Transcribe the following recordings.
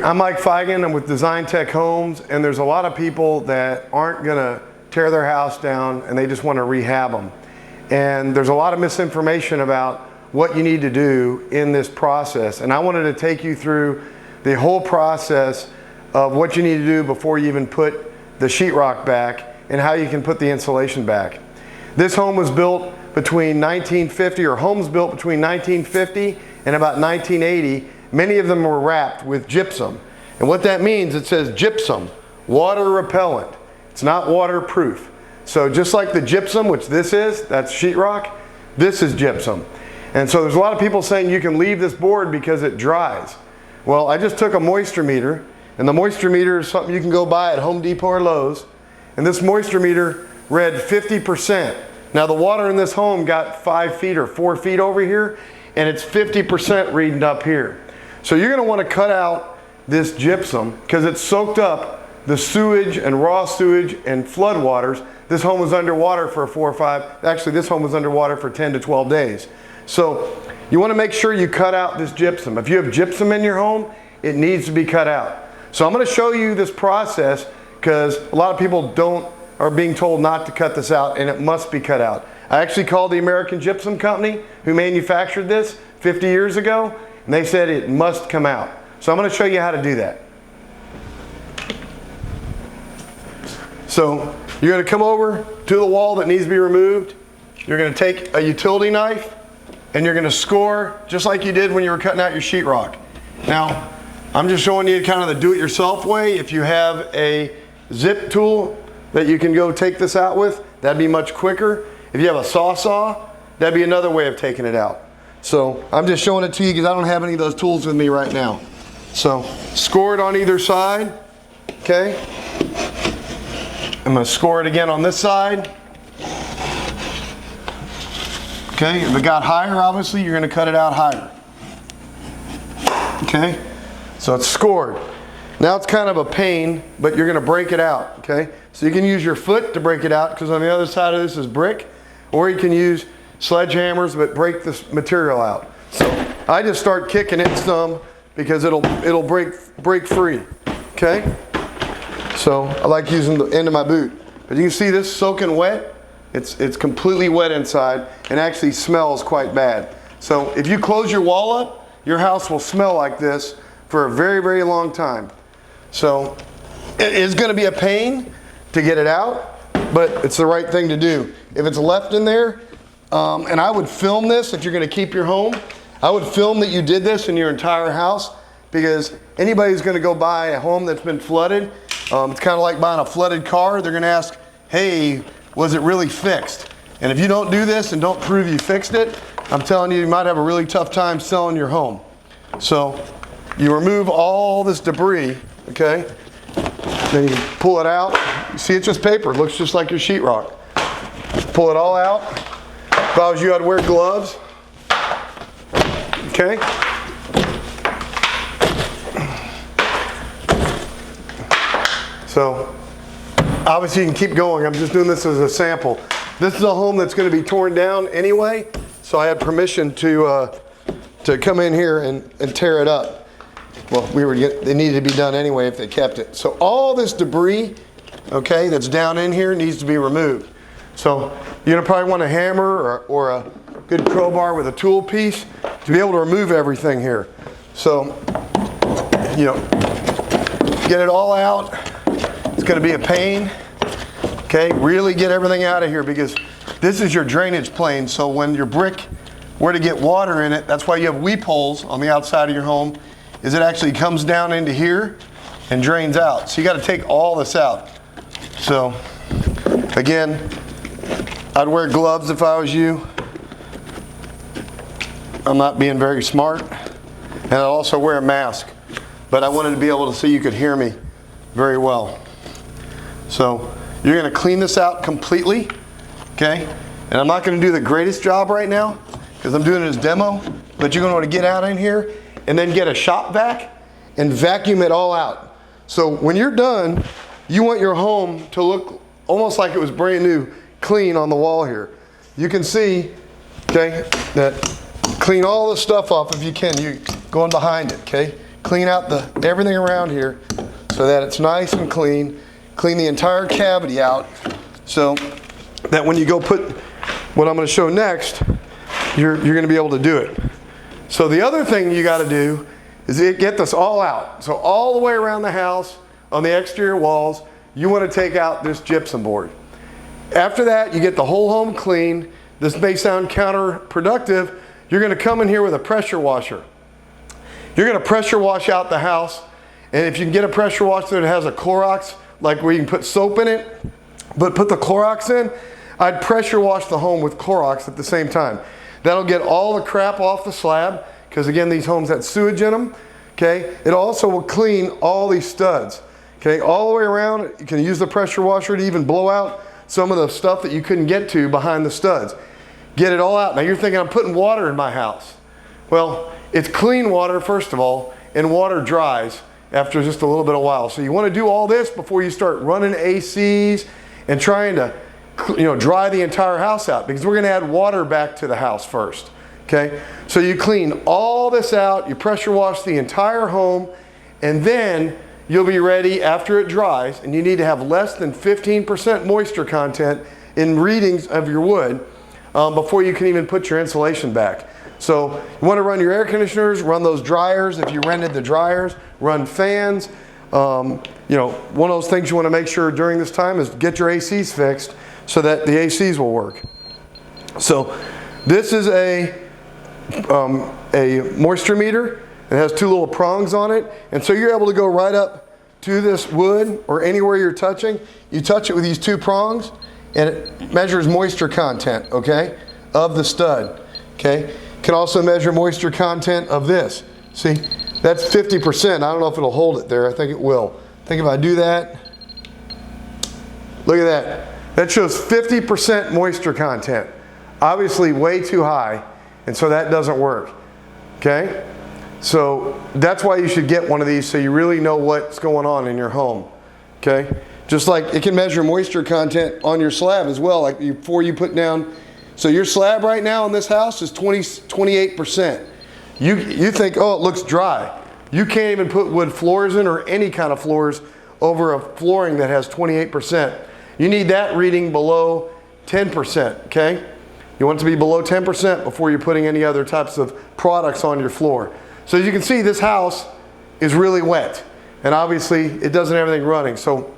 I'm Mike Feigen. I'm with Design Tech Homes, and there's a lot of people that aren't going to tear their house down and they just want to rehab them. And there's a lot of misinformation about what you need to do in this process. And I wanted to take you through the whole process of what you need to do before you even put the sheetrock back and how you can put the insulation back. This home was built between 1950, or homes built between 1950 and about 1980. Many of them were wrapped with gypsum. And what that means, it says gypsum, water repellent. It's not waterproof. So just like the gypsum, which this is, that's sheetrock, this is gypsum. And so there's a lot of people saying you can leave this board because it dries. Well, I just took a moisture meter, and the moisture meter is something you can go buy at Home Depot or Lowe's. And this moisture meter read 50%. Now the water in this home got 5 feet or 4 feet over here, and it's 50% reading up here. So you're going to want to cut out this gypsum because it's soaked up the sewage and raw sewage and flood waters. This home was underwater for this home was underwater for 10 to 12 days. So you want to make sure you cut out this gypsum. If you have gypsum in your home, it needs to be cut out. So I'm going to show you this process because a lot of people are being told not to cut this out, and it must be cut out. I actually called the American Gypsum Company who manufactured this 50 years ago, and they said it must come out. So I'm going to show you how to do that. So you're going to come over to the wall that needs to be removed. You're going to take a utility knife and you're going to score just like you did when you were cutting out your sheetrock. Now, I'm just showing you kind of the do-it-yourself way. If you have a zip tool that you can go take this out with, that'd be much quicker. If you have a saw, that'd be another way of taking it out. So I'm just showing it to you because I don't have any of those tools with me right now. So score it on either side, okay? I'm going to score it again on this side. Okay, if it got higher, obviously, you're going to cut it out higher. Okay, so it's scored. Now it's kind of a pain, but you're going to break it out, okay? So you can use your foot to break it out because on the other side of this is brick, or you can use sledgehammers, but break this material out. So I just start kicking it some because it'll break free, okay? So I like using the end of my boot. But you can see this soaking wet. It's completely wet inside and actually smells quite bad. So if you close your wall up, your house will smell like this for a very, very long time. So it is going to be a pain to get it out, but it's the right thing to do. If it's left in there, and I would film this if you're going to keep your home. I would film that you did this in your entire house because anybody who's going to go buy a home that's been flooded, it's kind of like buying a flooded car. They're going to ask, hey, was it really fixed? And if you don't do this and don't prove you fixed it, I'm telling you, you might have a really tough time selling your home. So you remove all this debris, okay? Then you pull it out. You see, it's just paper. It looks just like your sheetrock. Pull it all out. If I was you, I'd wear gloves. Okay? So, obviously you can keep going. I'm just doing this as a sample. This is a home that's going to be torn down anyway, so I had permission to come in here and tear it up. Well, they needed to be done anyway if they kept it. So all this debris, okay, that's down in here needs to be removed. So you're going to probably want a hammer or a good crowbar with a tool piece to be able to remove everything here. So, you know, get it all out. It's going to be a pain. Okay, really get everything out of here because this is your drainage plane. So when your brick were to get water in it, that's why you have weep holes on the outside of your home, is it actually comes down into here and drains out. So you got to take all this out. So again, I'd wear gloves if I was you. I'm not being very smart. And I'd also wear a mask. But I wanted to be able to so you could hear me very well. So you're going to clean this out completely. Okay? And I'm not going to do the greatest job right now because I'm doing it as demo. But you're going to want to get out in here and then get a shop vac and vacuum it all out. So when you're done, you want your home to look almost like it was brand new, clean on the wall here. You can see, okay, that clean all the stuff off if you can. You going behind it, okay? clean out everything around here so that it's nice and clean. Clean the entire cavity out so that when you go put what I'm going to show next, you're going to be able to do it. So the other thing you got to do is get this all out. So all the way around the house on the exterior walls, you want to take out this gypsum board. After that, you get the whole home clean. This may sound counterproductive. You're going to come in here with a pressure washer. You're going to pressure wash out the house. And if you can get a pressure washer that has a Clorox, like where you can put soap in it, but put the Clorox in, I'd pressure wash the home with Clorox at the same time. That'll get all the crap off the slab, because again, these homes have sewage in them. Okay? It also will clean all these studs. Okay? All the way around, you can use the pressure washer to even blow out some of the stuff that you couldn't get to behind the studs. Get it all out. Now you're thinking, I'm putting water in my house. Well, it's clean water, first of all, and water dries after just a little bit of while. So you want to do all this before you start running ACs and trying to, dry the entire house out, because we're going to add water back to the house first. Okay? So you clean all this out, you pressure wash the entire home, and then you'll be ready after it dries, and you need to have less than 15% moisture content in readings of your wood before you can even put your insulation back. So you want to run your air conditioners, run those dryers if you rented the dryers, run fans. One of those things you want to make sure during this time is get your ACs fixed so that the ACs will work. So this is a moisture meter. It has two little prongs on it, and so you're able to go right up to this wood or anywhere you're touching. You touch it with these two prongs, and it measures moisture content, okay, of the stud. Okay, can also measure moisture content of this. See, that's 50%. I don't know if it'll hold it there. I think it will. I think if I do that, look at that. That shows 50% moisture content. Obviously way too high, and so that doesn't work. Okay? So that's why you should get one of these, so you really know what's going on in your home. Okay? Just like it can measure moisture content on your slab as well, like before you put down. So your slab right now in this house is 28%. You think, oh, it looks dry. You can't even put wood floors in or any kind of floors over a flooring that has 28%. You need that reading below 10%, okay? You want it to be below 10% before you're putting any other types of products on your floor. So as you can see, this house is really wet, and obviously it doesn't have everything running. So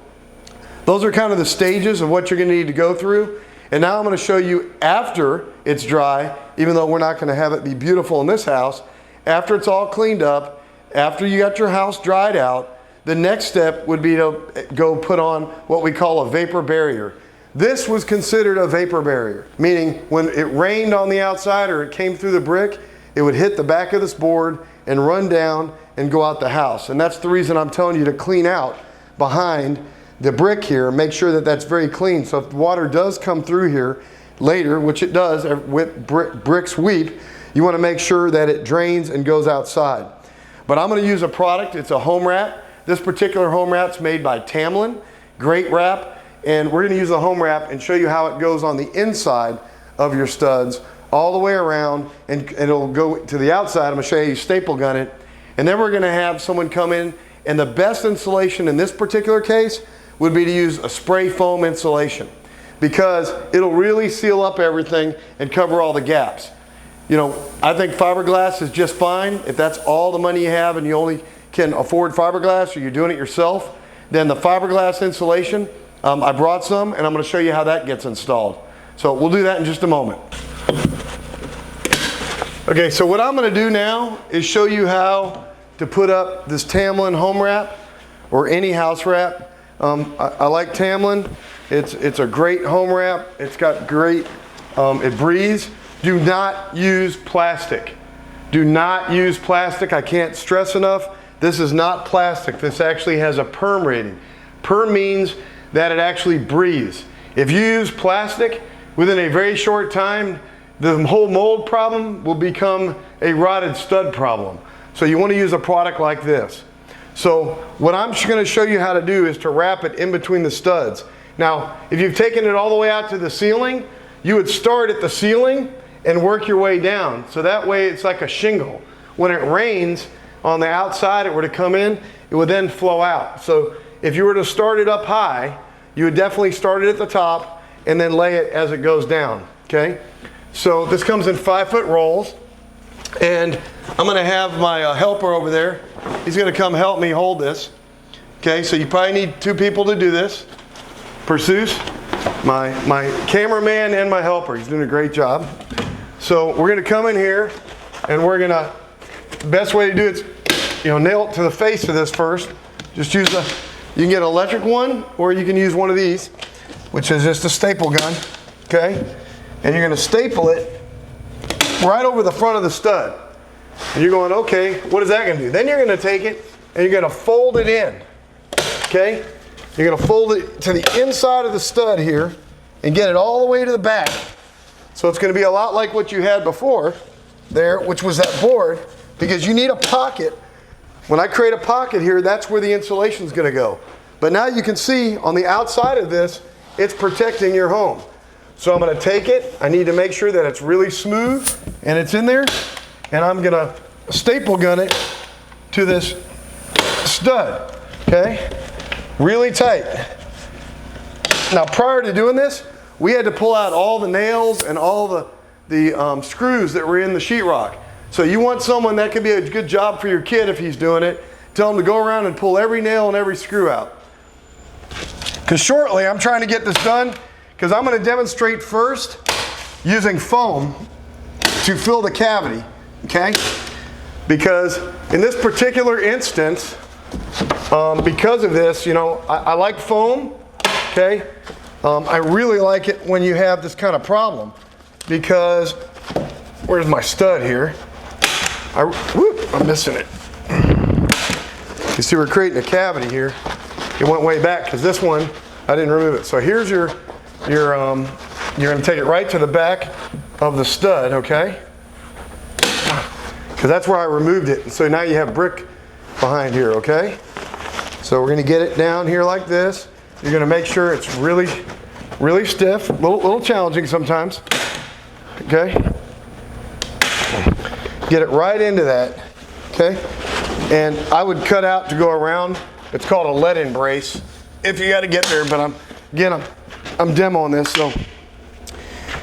those are kind of the stages of what you're going to need to go through. And now I'm going to show you after it's dry, even though we're not going to have it be beautiful in this house. After it's all cleaned up, after you got your house dried out, the next step would be to go put on what we call a vapor barrier. This was considered a vapor barrier, meaning when it rained on the outside or it came through the brick, it would hit the back of this board and run down and go out the house. And that's the reason I'm telling you to clean out behind the brick here. Make sure that that's very clean. So if water does come through here later, which it does, with bricks weep, you want to make sure that it drains and goes outside. But I'm going to use a product. It's a home wrap. This particular home wrap's made by Tamlin. Great wrap. And we're going to use the home wrap and show you how it goes on the inside of your studs all the way around, and it'll go to the outside. I'm going to show you staple gun it. And then we're going to have someone come in, and the best insulation in this particular case would be to use a spray foam insulation, because it'll really seal up everything and cover all the gaps. I think fiberglass is just fine. If that's all the money you have and you only can afford fiberglass, or you're doing it yourself, then the fiberglass insulation, I brought some, and I'm going to show you how that gets installed. So we'll do that in just a moment. Okay, so what I'm going to do now is show you how to put up this Tamlin home wrap or any house wrap. I like Tamlin. It's a great home wrap. It's got great, it breathes. Do not use plastic. Do not use plastic. I can't stress enough. This is not plastic. This actually has a PERM rating. PERM means that it actually breathes. If you use plastic, within a very short time, the whole mold problem will become a rotted stud problem. So you want to use a product like this. So what I'm going to show you how to do is to wrap it in between the studs. Now, if you've taken it all the way out to the ceiling, you would start at the ceiling and work your way down. So that way it's like a shingle. When it rains, on the outside, it were to come in, it would then flow out. So if you were to start it up high, you would definitely start it at the top and then lay it as it goes down, okay? So this comes in 5-foot rolls, and I'm gonna have my helper over there. He's gonna come help me hold this. Okay, so you probably need 2 people to do this. Pursues, my cameraman and my helper. He's doing a great job. So we're gonna come in here and we're gonna, the best way to do it is, nail it to the face of this first. Just use you can get an electric one, or you can use one of these, which is just a staple gun, okay? And you're gonna staple it right over the front of the stud. And you're going, okay, what is that gonna do? Then you're gonna take it and you're gonna fold it in, okay? You're gonna fold it to the inside of the stud here and get it all the way to the back. So it's gonna be a lot like what you had before there, which was that board, because you need a pocket. When I create a pocket here, that's where the insulation is gonna go. But now you can see on the outside of this, it's protecting your home. So I'm gonna take it, I need to make sure that it's really smooth and it's in there, and I'm gonna staple gun it to this stud, okay? Really tight. Now prior to doing this, we had to pull out all the nails and all the screws that were in the sheetrock. So you want someone that could be a good job for your kid if he's doing it. Tell him to go around and pull every nail and every screw out. Because shortly I'm trying to get this done, because I'm going to demonstrate first using foam to fill the cavity, okay? Because in this particular instance, because of this, I like foam, okay? I really like it when you have this kind of problem, because, where's my stud here? I'm missing it. You see we're creating a cavity here. It went way back because this one, I didn't remove it. So here's you're going to take it right to the back of the stud, okay? Because that's where I removed it. So now you have brick behind here, okay? So we're going to get it down here like this. You're going to make sure it's really, really stiff. A little challenging sometimes, okay? Get it right into that, okay? And I would cut out to go around. It's called a let-in brace if you got to get there, but I'm demoing this, so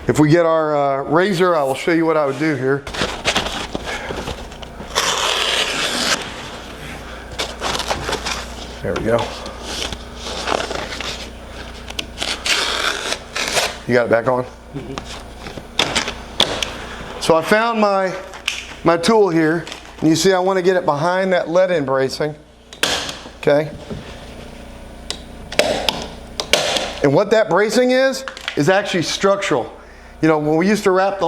if we get our razor, I will show you what I would do here. There we go. You got it back on? Mm-hmm. So I found my tool here, and you see I want to get it behind that let-in bracing, okay? And what that bracing is actually structural. When we used to wrap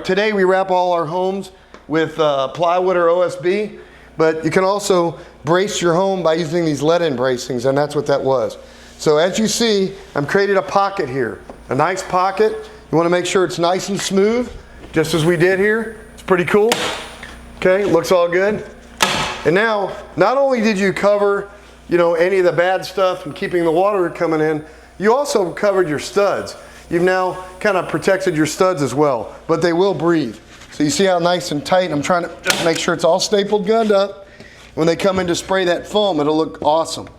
today we wrap all our homes with plywood or OSB, but you can also brace your home by using these let-in bracings, and that's what that was. So as you see, I'm creating a pocket here, a nice pocket. You want to make sure it's nice and smooth, just as we did here. It's pretty cool. Okay, looks all good. And now, not only did you cover, any of the bad stuff and keeping the water coming in, you also covered your studs. You've now kind of protected your studs as well, but they will breathe. So you see how nice and tight. I'm trying to just make sure it's all stapled, gunned up. When they come in to spray that foam, it'll look awesome.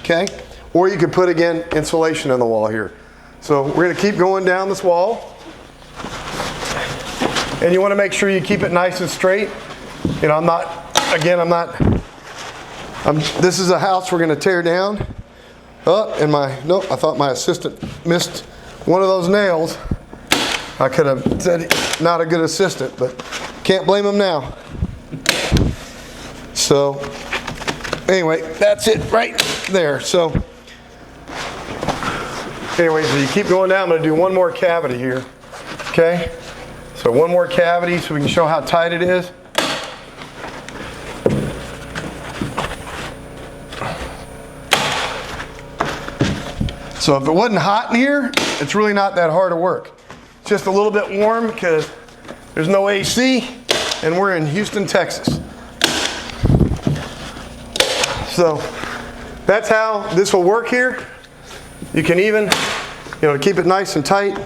Okay? Or you could put, again, insulation on the wall here. So we're going to keep going down this wall. And you want to make sure you keep it nice and straight. This is a house we're going to tear down. I thought my assistant missed one of those nails. I could have said not a good assistant, but can't blame him now. So anyway, that's it right there. So anyway, so you keep going down. I'm going to do one more cavity here. Okay? So one more cavity so we can show how tight it is. So if it wasn't hot in here, it's really not that hard to work. It's just a little bit warm because there's no AC and we're in Houston, Texas. So that's how this will work here. You can even, keep it nice and tight.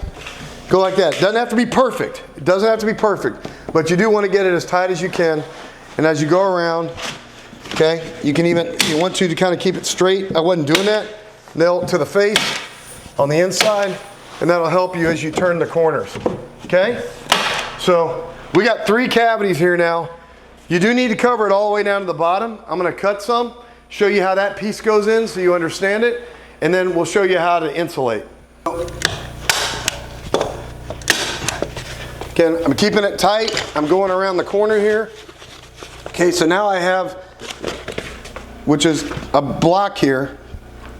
Go like that. Doesn't have to be perfect. It doesn't have to be perfect, but you do want to get it as tight as you can. And as you go around, okay, you can even, if you want to kind of keep it straight, I wasn't doing that, nail it to the face on the inside, and that'll help you as you turn the corners, okay? So we got 3 cavities here now. You do need to cover it all the way down to the bottom. I'm gonna cut some, show you how that piece goes in so you understand it, and then we'll show you how to insulate. Again, I'm keeping it tight. I'm going around the corner here. Okay, so now I have, which is a block here.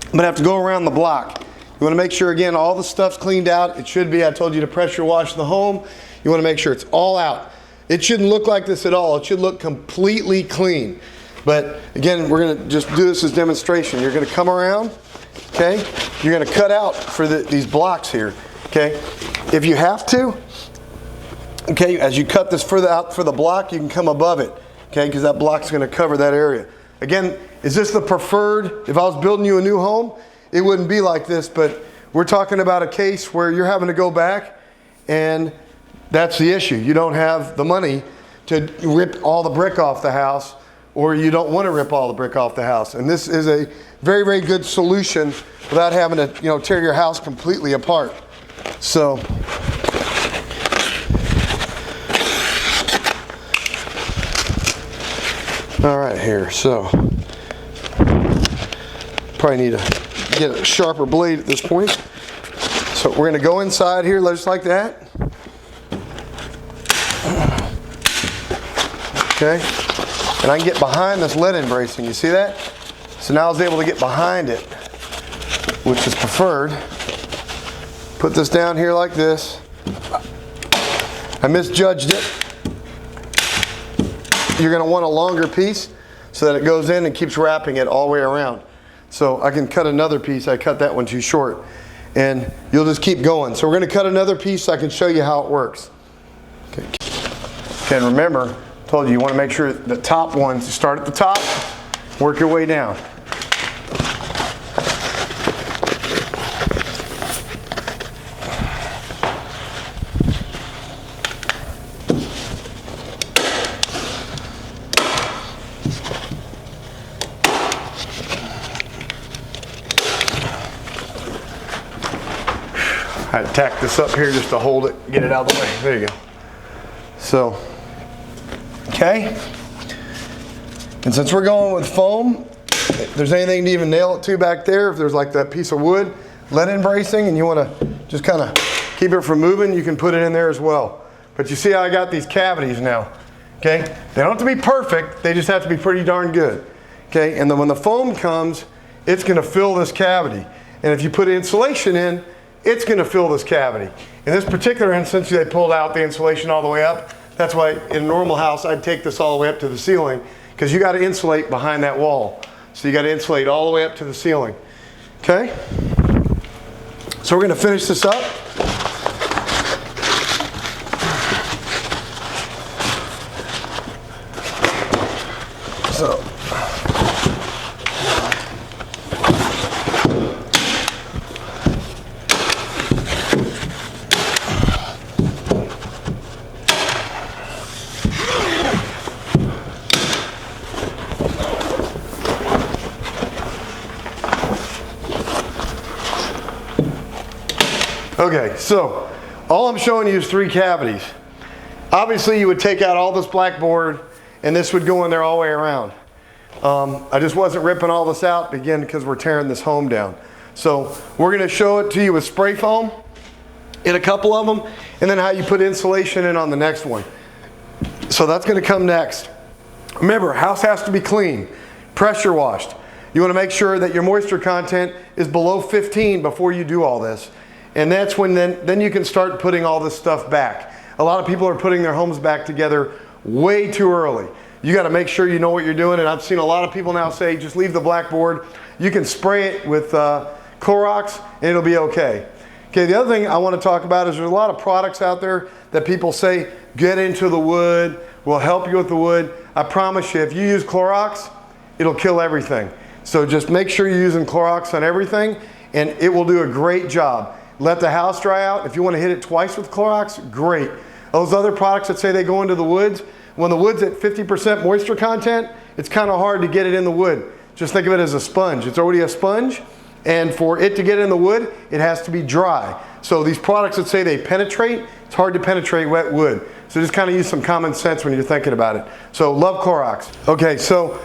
I'm gonna have to go around the block. You wanna make sure, again, all the stuff's cleaned out. It should be, I told you to pressure wash the home. You wanna make sure it's all out. It shouldn't look like this at all. It should look completely clean. But again, we're gonna just do this as demonstration. You're gonna come around, okay? You're gonna cut out for these blocks here, okay? If you have to, okay, as you cut this further out for the block, you can come above it, okay? Because that block's gonna cover that area. Again, is this the preferred, if I was building you a new home, it wouldn't be like this, but we're talking about a case where you're having to go back and that's the issue. You don't have the money to rip all the brick off the house, or you don't want to rip all the brick off the house. And this is a very, very good solution without having to, you know, tear your house completely apart. So, all right here, so probably need to get a sharper blade at this point. So we're going to go inside here just like that. Okay, and I can get behind this lead-in bracing. You see that? So now I was able to get behind it, which is preferred. Put this down here like this. I misjudged it. You're going to want a longer piece so that it goes in and keeps wrapping it all the way around. So I can cut another piece. I cut that one too short. And you'll just keep going. So we're going to cut another piece so I can show you how it works. Okay, and remember, I told you, you want to make sure the top ones, you start at the top, work your way down. I tack this up here just to hold it, get it out of the way. There you go. So, okay. And since we're going with foam, if there's anything to even nail it to back there, if there's like that piece of wood, lead-in bracing, and you want to just kind of keep it from moving, you can put it in there as well. But you see how I got these cavities now, okay? They don't have to be perfect, they just have to be pretty darn good, okay? And then when the foam comes, it's going to fill this cavity. And if you put insulation in, it's going to fill this cavity. In this particular instance, they pulled out the insulation all the way up. That's why in a normal house, I'd take this all the way up to the ceiling, because you got to insulate behind that wall. So you got to insulate all the way up to the ceiling. Okay? So we're going to finish this up. So. Okay, so all I'm showing you is 3 cavities. Obviously you would take out all this blackboard and this would go in there all the way around. I just wasn't ripping all this out, again, because we're tearing this home down. So we're going to show it to you with spray foam in a couple of them, and then how you put insulation in on the next one. So that's going to come next. Remember, house has to be clean, pressure washed. You want to make sure that your moisture content is below 15 before you do all this. And that's when then you can start putting all this stuff back. A lot of people are putting their homes back together way too early. You got to make sure you know what you're doing, and I've seen a lot of people now say just leave the blackboard. You can spray it with Clorox and it'll be okay. Okay, the other thing I want to talk about is there's a lot of products out there that people say get into the wood, will help you with the wood. I promise you, if you use Clorox, it'll kill everything. So just make sure you're using Clorox on everything and it will do a great job. Let the house dry out. If you want to hit it twice with Clorox, great. Those other products that say they go into the woods, When the wood's at 50% moisture content, it's kind of hard to get it in the wood. Just think of it as a sponge. It's already a sponge, and for it to get in the wood, it has to be dry. So these products that say they penetrate, it's hard to penetrate wet wood. So just kind of use some common sense when you're thinking about it. So love Clorox. Okay, so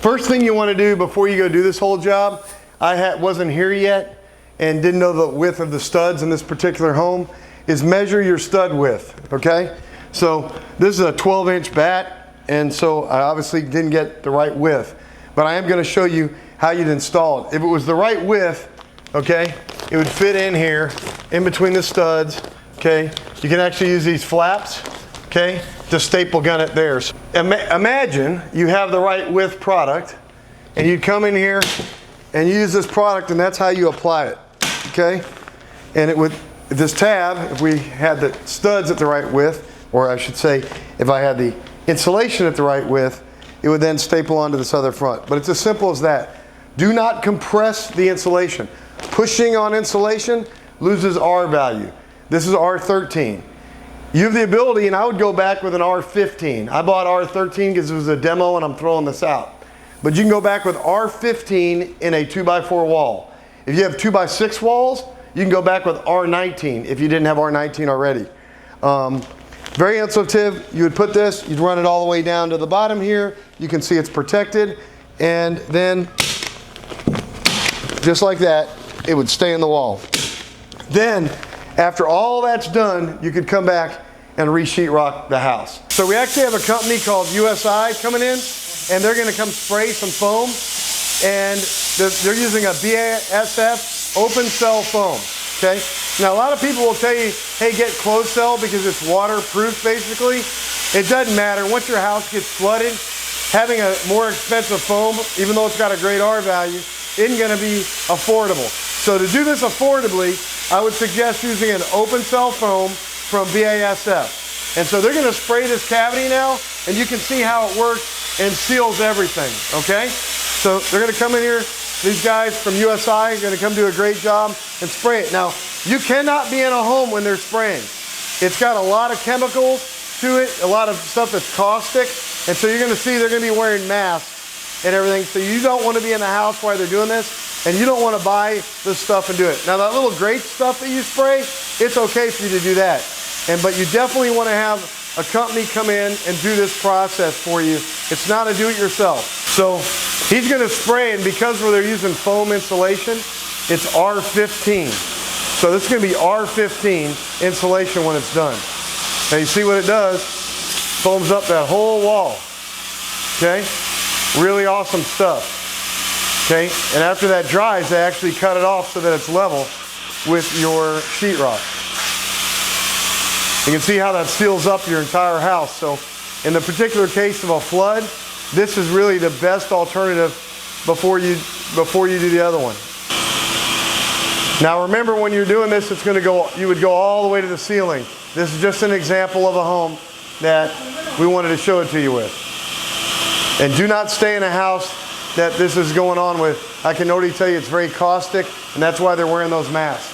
first thing you want to do before you go do this whole job, wasn't here yet and didn't know the width of the studs in this particular home, is measure your stud width, okay? So this is a 12-inch bat, and so I obviously didn't get the right width, but I am going to show you how you'd install it. If it was the right width, okay, it would fit in here, in between the studs, okay? You can actually use these flaps, okay, to staple gun it there. So imagine you have the right width product, and you'd come in here and use this product, and that's how you apply it, okay? And it would, this tab, if we had the studs at the right width, or I should say, if I had the insulation at the right width, it would then staple onto this other front. But it's as simple as that. Do not compress the insulation. Pushing on insulation loses R value. This is R13. You have the ability, and I would go back with an R15. I bought R13 because it was a demo and I'm throwing this out. But you can go back with R15 in a 2x4 wall. If you have 2x6 walls, you can go back with R19 if you didn't have R19 already. Very insulative. You would put this, you'd run it all the way down to the bottom here. You can see it's protected. And then, just like that, it would stay in the wall. Then, after all that's done, you could come back and re-sheetrock the house. So we actually have a company called USI coming in, and they're going to come spray some foam. And they're using a BASF open cell foam, okay? Now a lot of people will tell you, hey, get closed cell because it's waterproof basically. It doesn't matter. Once your house gets flooded, having a more expensive foam, even though it's got a great R value, isn't going to be affordable. So to do this affordably, I would suggest using an open cell foam from BASF. And so they're going to spray this cavity now, and you can see how it works and seals everything, okay? So they're going to come in here. These guys from USI are going to come do a great job and spray it. Now, you cannot be in a home when they're spraying. It's got a lot of chemicals to it, a lot of stuff that's caustic, and so you're going to see they're going to be wearing masks and everything. So you don't want to be in the house while they're doing this, and you don't want to buy this stuff and do it. Now, that little grate stuff that you spray, it's okay for you to do that. But you definitely want to have a company come in and do this process for you. It's not a do-it-yourself. So he's going to spray, and because they're using foam insulation, it's R15. So this is going to be R15 insulation when it's done. Now you see what it does? Foams up that whole wall. Okay? Really awesome stuff. Okay? And after that dries, they actually cut it off so that it's level with your sheetrock. You can see how that seals up your entire house. So in the particular case of a flood, this is really the best alternative before you do the other one. Now remember, when you're doing this, you would go all the way to the ceiling. This is just an example of a home that we wanted to show it to you with. And do not stay in a house that this is going on with. I can already tell you it's very caustic, and that's why they're wearing those masks.